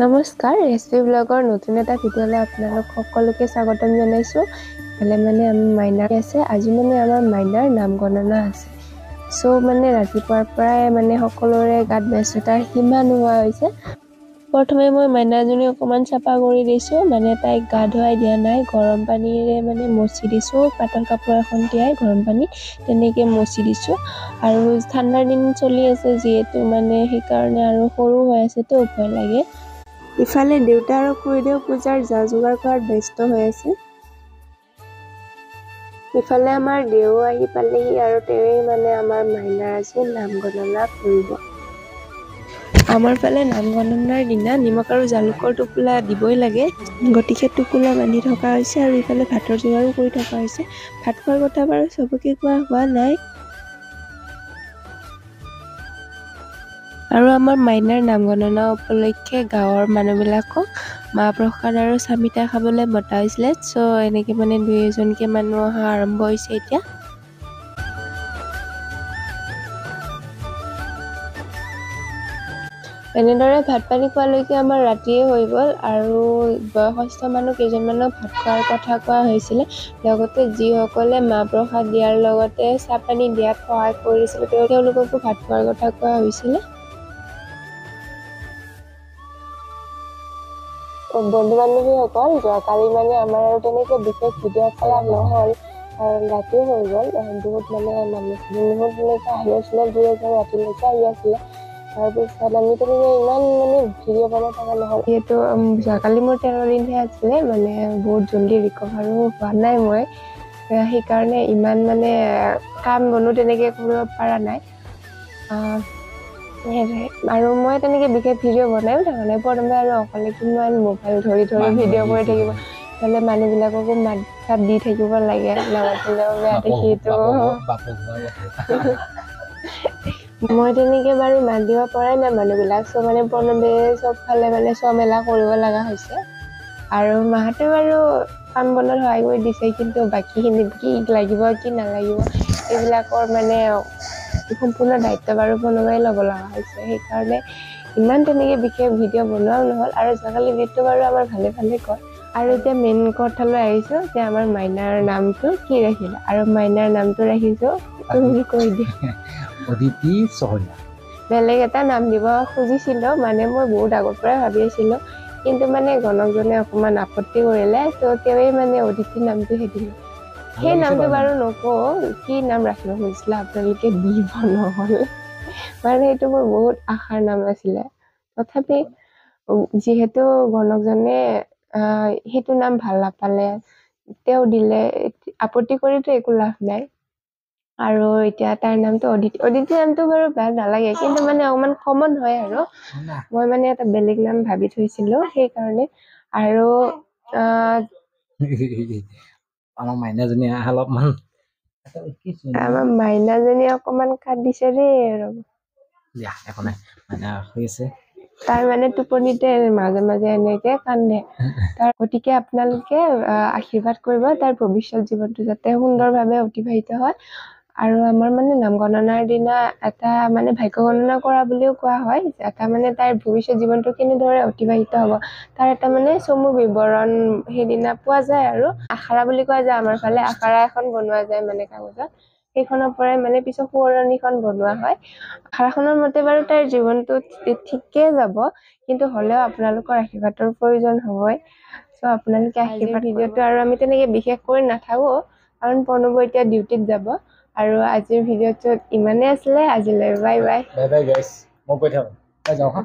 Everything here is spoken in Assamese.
নমস্কাৰ, ৰেচিপি ব্লগৰ নতুন এটা ভিডিঅ'লৈ আপোনালোক সকলোকে স্বাগতম জনাইছোঁ। ইফালে মানে আমাৰ মাইনাৰ আছে, আজি মানে আমাৰ মাইনাৰ নাম গণনা আছে। মানে ৰাতিপুৱাৰ পৰাই মানে সকলোৰে গাত ব্যস্ততাৰ সীমা নোহোৱা হৈছে। প্ৰথমে মই মাইনাজনী অকণমান চাফা কৰি দিছোঁ, মানে তাইক গা ধুৱাই দিয়া নাই, গৰম পানীৰে মানে মচি দিছোঁ, পাতল কাপোৰ এখন তিয়াই গৰম পানী তেনেকৈ মচি দিছোঁ। আৰু ঠাণ্ডাৰ দিন চলি আছে যিহেতু মানে সেইকাৰণে আৰু সৰু হৈ আছেতো ভয় লাগে। ইফালে দেউতা আৰু খুৰীদেউ পূজাৰ যা যোগাৰ কৰাত ব্যস্ত হৈ আছে। ইফালে আমাৰ দেউ আহি পালেহি আৰু তেৱেই মানে আমাৰ মাইনাৰ আজি নাম গণনা কৰিব। আমাৰ ফালে নাম গণনাৰ দিনা নিমখ আৰু জালুকৰ টোপোলা দিবই লাগে, গতিকে টোপোলা বান্ধি থকা হৈছে আৰু ইফালে ভাতৰ যোগাৰো কৰি থকা হৈছে। ভাত খোৱাৰ কথা বাৰু চবকে কোৱা হোৱা নাই। আৰু আমাৰ মাইনাৰ নাম গণনা উপলক্ষে গাঁৱৰ মানুহবিলাকক মাহ প্ৰসাদ আৰু চামিতা খাবলৈ মতা হৈছিলে। এনেকৈ মানে 2-এজনকৈ মানুহ অহা আৰম্ভ হৈছে এতিয়া। এনেদৰে ভাত পানী খোৱালৈকে আমাৰ ৰাতিয়ে হৈ গ'ল আৰু বয়সস্থ মানুহ কেইজনমানক ভাত খোৱাৰ কথা কোৱা হৈছিলে। লগতে যিসকলে মাহ প্ৰসাদ দিয়াৰ লগতে চাহ পানী দিয়াত সহায় কৰিছিলে তেওঁলোককো ভাত খোৱাৰ কথা কোৱা হৈছিলে। বন্ধু বান্ধৱীসকল, যোৱাকালি মানে আমাৰ আৰু তেনেকৈ বিশেষ ভিডিঅ' কৰা নহ'ল, কাৰণ ৰাতিও হৈ গ'ল। বহুত তেনেকৈ আহি আছিলে, 2-এজন ৰাতিলৈকে আহি আছিলে। তাৰপিছত আমি তেনেকৈ ইমান মানে ভিডিঅ' বনাই থকা নহ'ল, যিহেতু যোৱাকালি মোৰ 13 দিনহে আছিলে, মানে বহুত জল্দি ৰিকভাৰো হোৱা নাই মই, সেইকাৰণে ইমান মানে কাম বনো তেনেকৈ কৰিব পৰা নাই। আৰু মই তেনেকৈ বিশেষ ভিডিঅ' বনাইও থকা নাই। প্ৰথমে আৰু অকলে কিমান মোবাইল ধৰি ভিডিঅ' কৰি থাকিব, ইফালে মানুহবিলাককো মাত চাত দি থাকিব লাগে, নামাতিলেও বেয়া দেখিটো। মই তেনেকৈ বাৰু মাত দিব পৰাই নাই মানুহবিলাক, মানে প্ৰণৱে চবফালে মানে চমেলা কৰিব লগা হৈছে। আৰু মাহঁতে বাৰু কাম বনত সহায় কৰি দিছে, কিন্তু বাকীখিনিত কি লাগিব কি নালাগিব এইবিলাকৰ মানে সম্পূৰ্ণ দায়িত্ব বাৰু প্ৰণৱে ল'ব লগা হৈছে। সেইকাৰণে ইমান তেনেকৈ বিশেষ ভিডিঅ' বনোৱাও নহ'ল। আৰু যোৱাকালি ভিডিঅ'টো বাৰু আমাৰ ভালে গ'ল। আৰু এতিয়া মেইন কথালৈ আহিছোঁ যে আমাৰ মাইনাৰ নামটো কি ৰাখিলে, আৰু মাইনাৰ নামটো ৰাখিছোঁ তুমি কৈ দিয়া। অদিতি চহৰীয়া। বেলেগ এটা নাম দিব খুজিছিলোঁ, মানে মই বহুত আগৰ পৰাই ভাবি আছিলোঁ, কিন্তু মানে গণকজনে অকণমান আপত্তি কৰিলে, তেৱেই মানে অদিতি নামটোহে দিলোঁ। সেই নামটো বাৰু নকওঁ, কি নাম ৰাখিব খুজিছিলে আপোনালোকে দিব নহ'লে, মানে সেইটো মোৰ বহুত আশাৰ নাম আছিলে। তথাপি যিহেতু গণকজনে সেইটো নাম ভাল নাপালে, তেওঁ দিলে, আপত্তি কৰিতো একো লাভ নাই। আৰু এতিয়া তাৰ নামটো অদিতি নামটো বাৰু বেয়া নালাগে, কিন্তু মানে অকণমান কমন হয় আৰু মই মানে এটা বেলেগ নাম ভাবি থৈছিলোঁ সেইকাৰণে। আৰু আমাৰ মাইনাজনী অলপমান অকণমান কান্দিছে দেই, ৰ'ব একো নাই, মাইনা হৈ আছে। তাৰ মানে টোপনিতে মাজে মাজে এনেকে কান্দে। গতিকে আপোনালোকে আশীৰ্বাদ কৰিব তাৰ ভৱিষ্যত জীৱনটো যাতে সুন্দৰভাৱে অতিবাহিত হয়। আৰু আমাৰ মানে নাম গণনাৰ দিনা এটা মানে ভাগ্য গণনা কৰা বুলিও কোৱা হয়, এটা মানে তাইৰ ভৱিষ্যত জীৱনটো কেনেদৰে অতিবাহিত হ'ব তাৰ এটা মানে চমু বিৱৰণ সেইদিনা পোৱা যায়। আৰু আখৰা বুলি কোৱা যায়, আমাৰ ফালে আখৰা এখন বনোৱা যায় মানে কাগজত, সেইখনৰ পৰাই মানে পিছত সোঁৱৰণিখন বনোৱা হয়। আখৰাখনৰ মতে বাৰু তাইৰ জীৱনটো ঠিকেই যাব, কিন্তু হ'লেও আপোনালোকৰ আশীৰ্বাদৰ প্ৰয়োজন হ'বই। আপোনালোকে আশীৰ্বাদ ভিডিঅ'টো আৰু আমি তেনেকৈ বিশেষ কৰি নাথাকোঁ, কাৰণ প্ৰণৱ এতিয়া ডিউটিত যাব। আৰু আজিৰ ভিডিঅ'টোত ইমানেই আছিলে, আজিলৈ বাই বাই। গাইছ, মই কৈ থাকোঁ, যাওঁ হা।